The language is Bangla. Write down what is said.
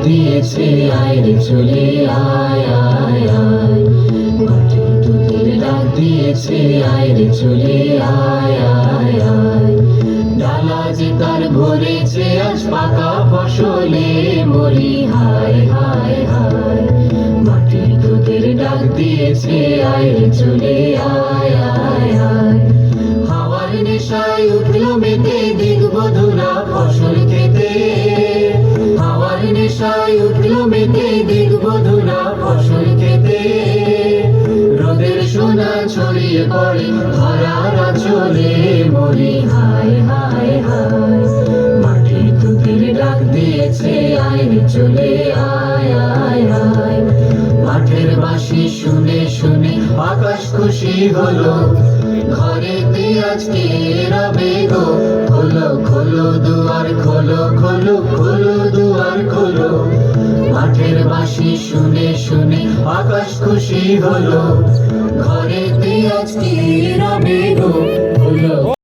দিয়েছে, আয় রে চলে আয় আয় আয়। মাটি তোদের ডাক দিয়েছে, আয় রে চলে আয় আয় আয়। ডালা যে তার ভরেছে আজ পাকা ফসলে, মরি হায় হায় হায়। মাটি তোদের ডাক দিয়েছে, আয় রে চলে আয় আয় আয়। হাওয়ার নেশায় উঠলো মেতে দিগবধূরা ফসল খেতে, হাওয়ার নেশায় উঠলো মেতে দিগবধূরা ফসল খেতে। রোদের সোনা ছড়িয়ে পড়ে ধরার আঁচলে, মরি হায় হায় হায়। মাটি তোদের ডাক দিয়েছে, আয় রে চলে আয় আয় আয়। মাঠের বাঁশি শুনে শুনে আকাশ খুশি হলো, ঘরেতে আজকে রবে গো। খোলো খোলো দুয়ার খোলো, খোলো খোলো দুয়ার খোলো। মাঠের বাঁশি শুনে শুনে আকাশ খুশি হলো, ঘরেতে আজকে রবে গো। খোলো।